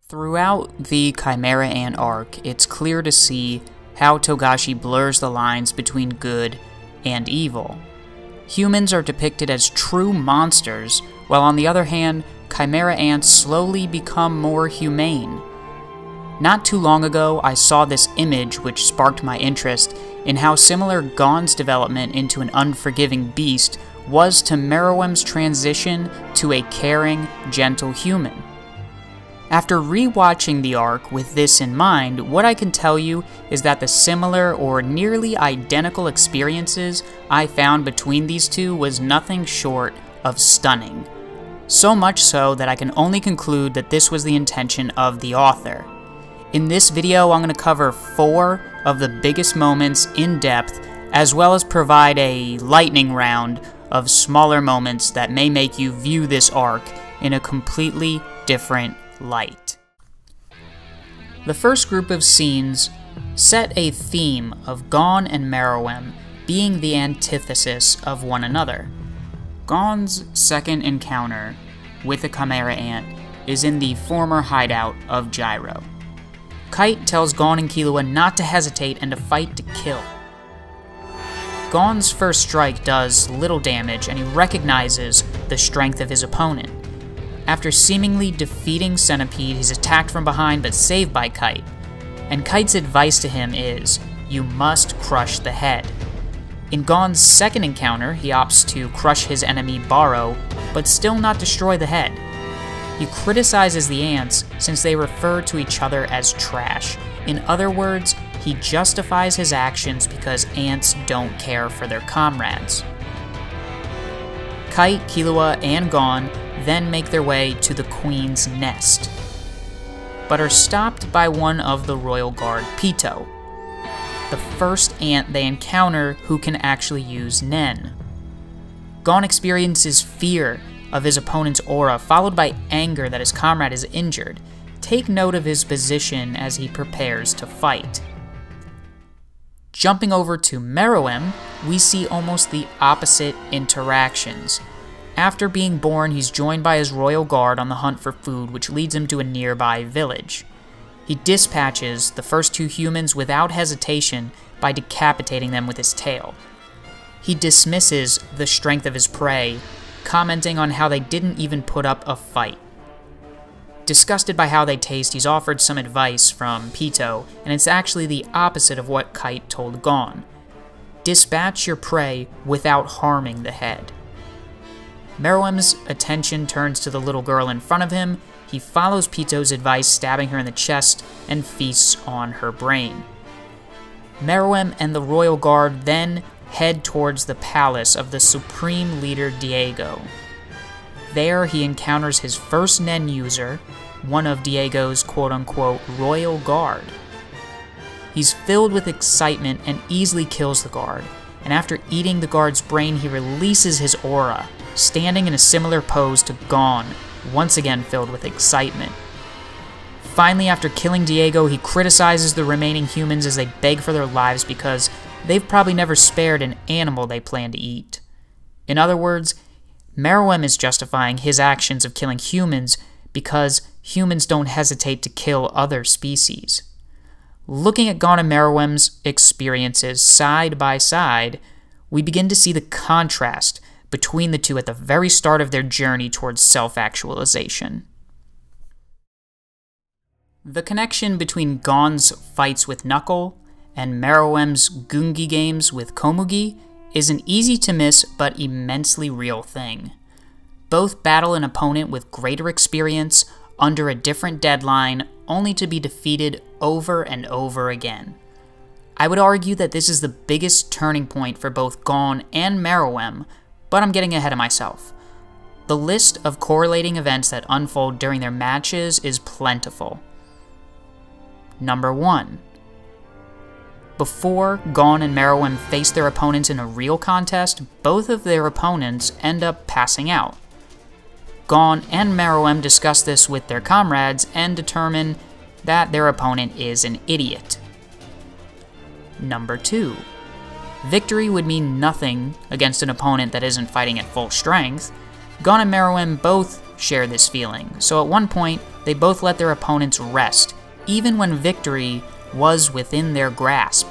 Throughout the Chimera Ant arc, it's clear to see how Togashi blurs the lines between good and evil. Humans are depicted as true monsters, while on the other hand, Chimera Ants slowly become more humane. Not too long ago, I saw this image which sparked my interest in how similar Gon's development into an unforgiving beast was to Meruem's transition to a caring, gentle human. After rewatching the arc with this in mind, what I can tell you is that the similar or nearly identical experiences I found between these two was nothing short of stunning. So much so that I can only conclude that this was the intention of the author. In this video, I'm going to cover 4 of the biggest moments in depth, as well as provide a lightning round of smaller moments that may make you view this arc in a completely different light. The first group of scenes set a theme of Gon and Meruem being the antithesis of one another. Gon's second encounter with the Chimera Ant is in the former hideout of Gyro. Kite tells Gon and Killua not to hesitate and to fight to kill. Gon's first strike does little damage and he recognizes the strength of his opponent. After seemingly defeating Centipede, he's attacked from behind but saved by Kite. And Kite's advice to him is, you must crush the head. In Gon's second encounter, he opts to crush his enemy Baro, but still not destroy the head. He criticizes the ants since they refer to each other as trash. In other words, he justifies his actions because ants don't care for their comrades. Kite, Killua, and Gon then make their way to the Queen's nest, but are stopped by one of the Royal Guard, Pito, the first ant they encounter who can actually use Nen. Gon experiences fear of his opponent's aura, followed by anger that his comrade is injured. Take note of his position as he prepares to fight. Jumping over to Meruem, we see almost the opposite interactions. After being born, he's joined by his royal guard on the hunt for food, which leads him to a nearby village. He dispatches the first 2 humans without hesitation by decapitating them with his tail. He dismisses the strength of his prey, commenting on how they didn't even put up a fight. Disgusted by how they taste, he's offered some advice from Pito, and it's actually the opposite of what Kite told Gon. Dispatch your prey without harming the head. Meruem's attention turns to the little girl in front of him. He follows Pito's advice, stabbing her in the chest, and feasts on her brain. Meruem and the Royal Guard then head towards the palace of the Supreme Leader Diego. There, he encounters his first Nen user, one of Diego's quote-unquote Royal Guard. He's filled with excitement and easily kills the guard, and after eating the guard's brain, he releases his aura, standing in a similar pose to Gon, once again filled with excitement. Finally, after killing Diego, he criticizes the remaining humans as they beg for their lives because they've probably never spared an animal they plan to eat. In other words, Meruem is justifying his actions of killing humans because humans don't hesitate to kill other species. Looking at Gon and Meruem's experiences side by side, we begin to see the contrast between the two at the very start of their journey towards self-actualization. The connection between Gon's fights with Knuckle and Meruem's Gungi games with Komugi is an easy-to-miss but immensely real thing. Both battle an opponent with greater experience under a different deadline, only to be defeated over and over again. I would argue that this is the biggest turning point for both Gon and Meruem, but I'm getting ahead of myself. The list of correlating events that unfold during their matches is plentiful. Number 1. Before Gon and Meruem face their opponents in a real contest, both of their opponents end up passing out. Gon and Meruem discuss this with their comrades and determine that their opponent is an idiot. Number 2. Victory would mean nothing against an opponent that isn't fighting at full strength. Gon and Meruem both share this feeling, so at one point, they both let their opponents rest, even when victory was within their grasp.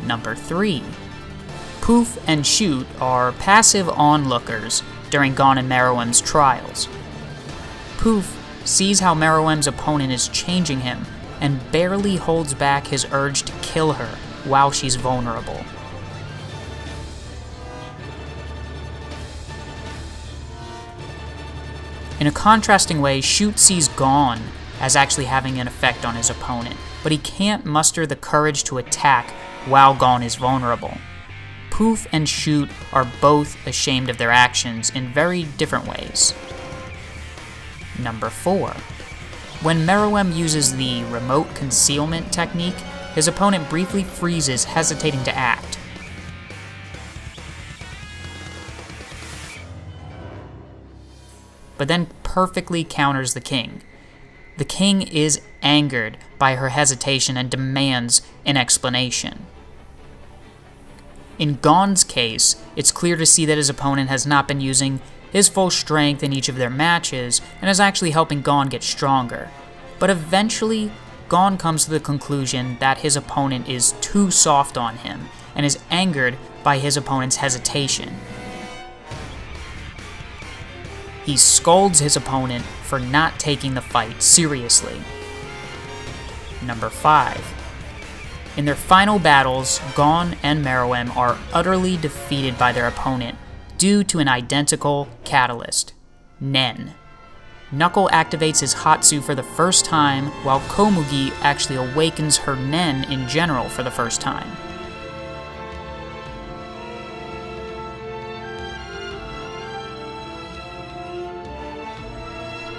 Number 3. Poof and Shoot are passive onlookers during Gon and Meruem's trials. Poof sees how Meruem's opponent is changing him and barely holds back his urge to kill her while she's vulnerable. In a contrasting way, Shoot sees Gon as actually having an effect on his opponent, but he can't muster the courage to attack while Gon is vulnerable. Poof and Shoot are both ashamed of their actions in very different ways. Number 4. When Meruem uses the remote concealment technique, his opponent briefly freezes, hesitating to act. But then perfectly counters the king. The king is angered by her hesitation and demands an explanation. In Gon's case, it's clear to see that his opponent has not been using his full strength in each of their matches and is actually helping Gon get stronger. But eventually, Gon comes to the conclusion that his opponent is too soft on him and is angered by his opponent's hesitation. He scolds his opponent for not taking the fight seriously. Number 5. In their final battles, Gon and Meruem are utterly defeated by their opponent due to an identical catalyst, Nen. Knuckle activates his Hatsu for the first time, while Komugi actually awakens her Nen in general for the first time.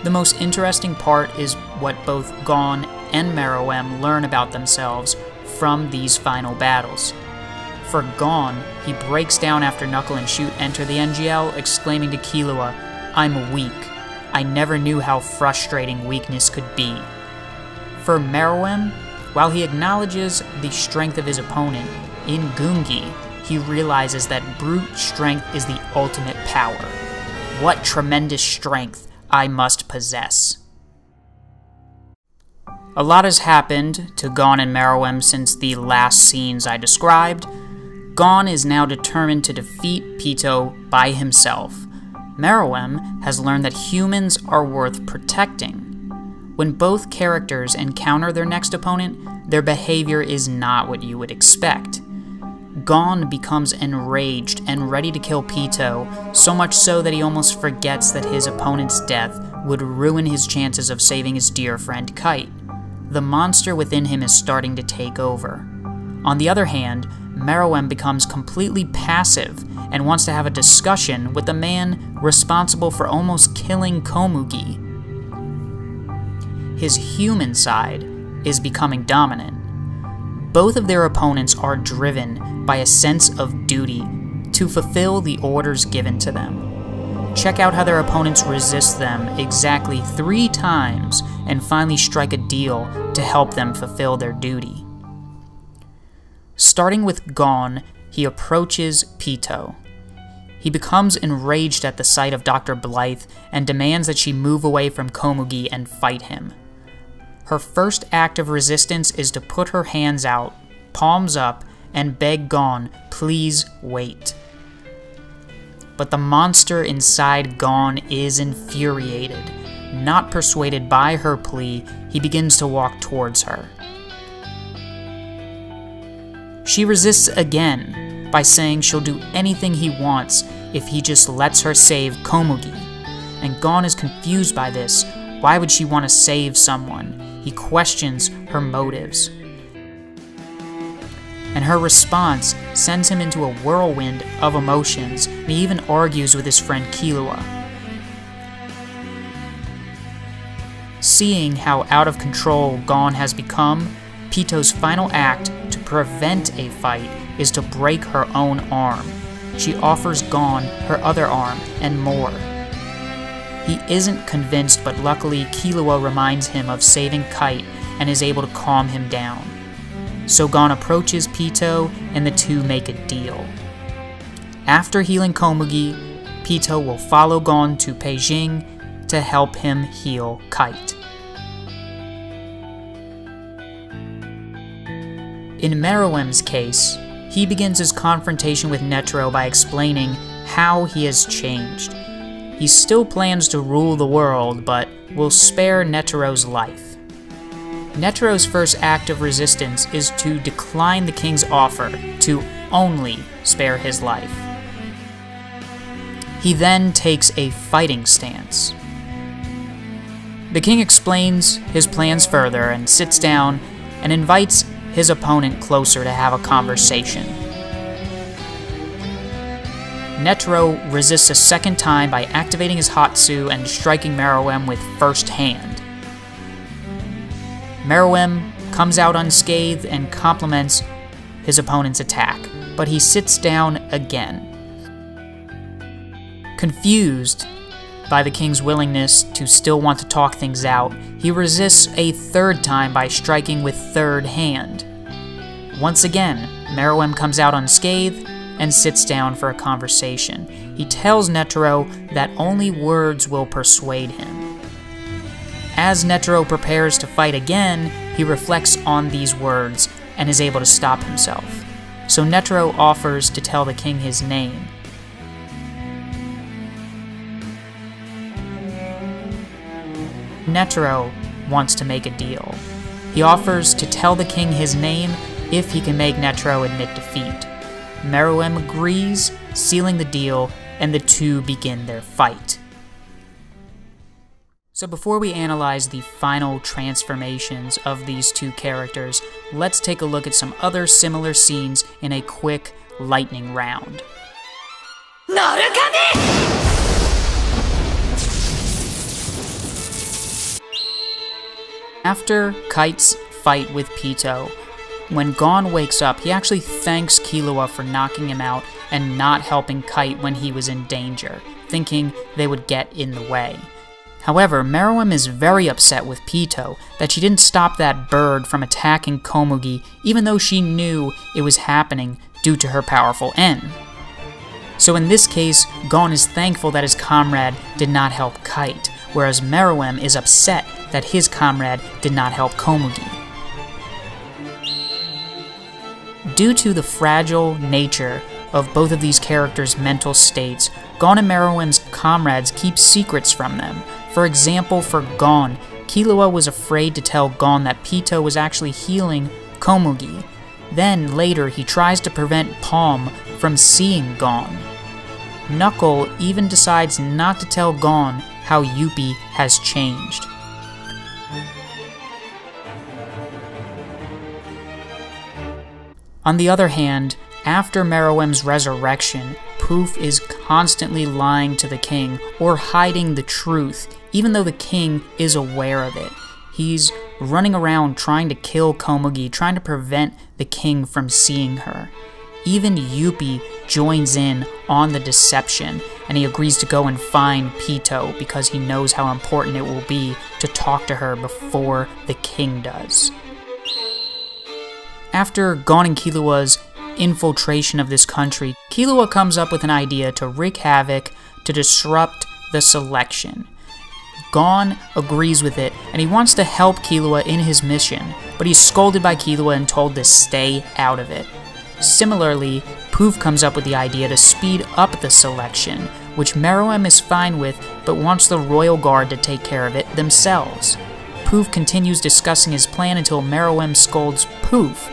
The most interesting part is what both Gon and Meruem learn about themselves from these final battles. For Gon, he breaks down after Knuckle and Shoot enter the NGL, exclaiming to Killua, "I'm weak. I never knew how frustrating weakness could be." For Meruem, while he acknowledges the strength of his opponent, in Gungi, he realizes that brute strength is the ultimate power. What tremendous strength I must possess. A lot has happened to Gon and Meruem since the last scenes I described. Gon is now determined to defeat Pitou by himself. Meruem has learned that humans are worth protecting. When both characters encounter their next opponent, their behavior is not what you would expect. Gon becomes enraged and ready to kill Pitou, so much so that he almost forgets that his opponent's death would ruin his chances of saving his dear friend Kite. The monster within him is starting to take over. On the other hand, Meruem becomes completely passive and wants to have a discussion with the man responsible for almost killing Komugi. His human side is becoming dominant. Both of their opponents are driven by a sense of duty to fulfill the orders given to them. Check out how their opponents resist them exactly 3 times and finally strike a deal to help them fulfill their duty. Starting with Gon, he approaches Pitou. He becomes enraged at the sight of Dr. Blythe and demands that she move away from Komugi and fight him. Her first act of resistance is to put her hands out, palms up, and beg Gon, "Please wait." But the monster inside Gon is infuriated. Not persuaded by her plea, he begins to walk towards her. She resists again by saying she'll do anything he wants if he just lets her save Komugi. And Gon is confused by this. Why would she want to save someone? He questions her motives. And her response sends him into a whirlwind of emotions, and he even argues with his friend Killua. Seeing how out of control Gon has become, Pitou's final act to prevent a fight is to break her own arm. She offers Gon her other arm and more. He isn't convinced, but luckily Killua reminds him of saving Kite and is able to calm him down. so Gon approaches Pito and the two make a deal. After healing Komugi, Pito will follow Gon to Beijing to help him heal Kite. In Meruem's case, he begins his confrontation with Netero by explaining how he has changed. He still plans to rule the world, but will spare Netero's life. Netero's first act of resistance is to decline the king's offer to only spare his life. He then takes a fighting stance. The king explains his plans further and sits down and invites his opponent closer to have a conversation. Netero resists a second time by activating his Hatsu and striking Meruem with first hand. Meruem comes out unscathed and compliments his opponent's attack, but he sits down again. Confused by the king's willingness to still want to talk things out, he resists a third time by striking with third hand. Once again, Meruem comes out unscathed and sits down for a conversation. He tells Netero that only words will persuade him. As Netero prepares to fight again, he reflects on these words and is able to stop himself. So Netero offers to tell the king his name. Netero wants to make a deal. He offers to tell the king his name if he can make Netero admit defeat. Meruem agrees, sealing the deal, and the two begin their fight. So before we analyze the final transformations of these two characters, let's take a look at some other similar scenes in a quick lightning round. After Kite's fight with Pito, when Gon wakes up, he actually thanks Killua for knocking him out and not helping Kite when he was in danger, thinking they would get in the way. However, Meruem is very upset with Pito that she didn't stop that bird from attacking Komugi even though she knew it was happening due to her powerful N. So in this case, Gon is thankful that his comrade did not help Kite, whereas Meruem is upset that his comrade did not help Komugi. Due to the fragile nature of both of these characters' mental states, Gon and Meruem's comrades keep secrets from them. For example, for Gon, Killua was afraid to tell Gon that Pito was actually healing Komugi. Then, later, he tries to prevent Palm from seeing Gon. Knuckle even decides not to tell Gon how Youpi has changed. On the other hand, after Meruem's resurrection, Poof is constantly lying to the king or hiding the truth, even though the king is aware of it. He's running around trying to kill Komugi, trying to prevent the king from seeing her. Even Youpi joins in on the deception, and he agrees to go and find Pito because he knows how important it will be to talk to her before the king does. After Gon and Killua's infiltration of this country, Killua comes up with an idea to wreak havoc to disrupt the selection. Gon agrees with it, and he wants to help Killua in his mission, but he's scolded by Killua and told to stay out of it. Similarly, Poof comes up with the idea to speed up the selection, which Meruem is fine with, but wants the Royal Guard to take care of it themselves. Poof continues discussing his plan until Meruem scolds Poof.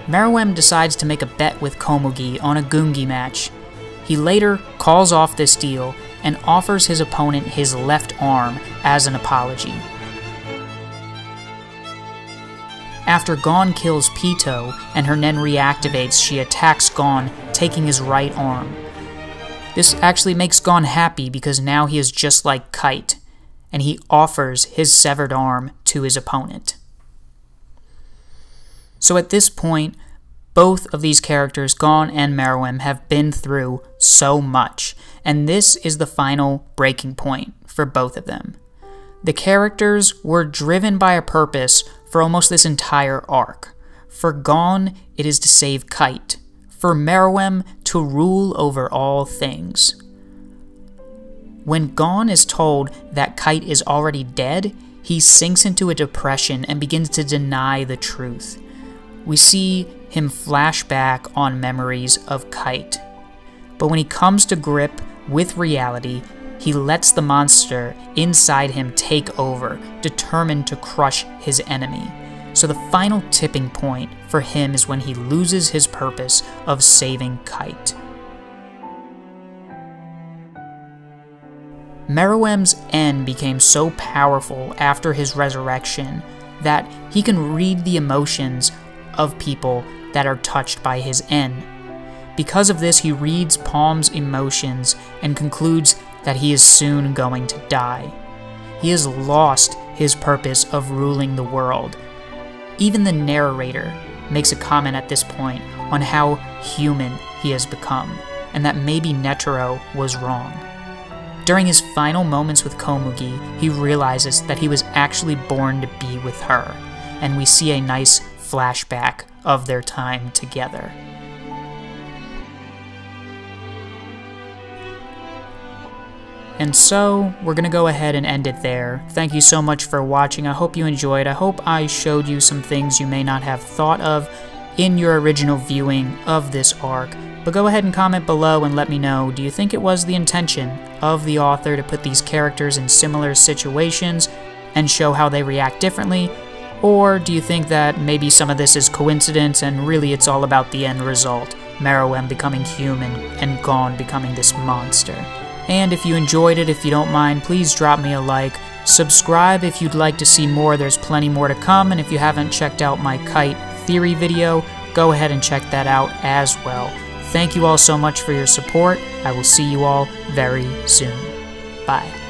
Meruem decides to make a bet with Komugi on a Gungi match. He later calls off this deal and offers his opponent his left arm as an apology. After Gon kills Pito and her Nen reactivates, she attacks Gon, taking his right arm. This actually makes Gon happy because now he is just like Kite, and he offers his severed arm to his opponent. So at this point, both of these characters, Gon and Meruem, have been through so much, and this is the final breaking point for both of them. The characters were driven by a purpose for almost this entire arc. For Gon, it is to save Kite. For Meruem, to rule over all things. When Gon is told that Kite is already dead, he sinks into a depression and begins to deny the truth. We see him flash back on memories of Kite. But when he comes to grip with reality, he lets the monster inside him take over, determined to crush his enemy. So the final tipping point for him is when he loses his purpose of saving Kite. Meruem's N became so powerful after his resurrection that he can read the emotions of people that are touched by his N. Because of this, he reads Palm's emotions and concludes that he is soon going to die. He has lost his purpose of ruling the world. Even the narrator makes a comment at this point on how human he has become, and that maybe Netero was wrong. During his final moments with Komugi, he realizes that he was actually born to be with her, and we see a nice flashback of their time together. And so, we're going to go ahead and end it there. Thank you so much for watching. I hope you enjoyed. I hope I showed you some things you may not have thought of in your original viewing of this arc. But go ahead and comment below and let me know, do you think it was the intention of the author to put these characters in similar situations and show how they react differently? Or do you think that maybe some of this is coincidence and really it's all about the end result, Meruem becoming human and Gon becoming this monster? And if you enjoyed it, if you don't mind, please drop me a like. Subscribe if you'd like to see more, there's plenty more to come. And if you haven't checked out my kite theory video, go ahead and check that out as well. Thank you all so much for your support. I will see you all very soon. Bye.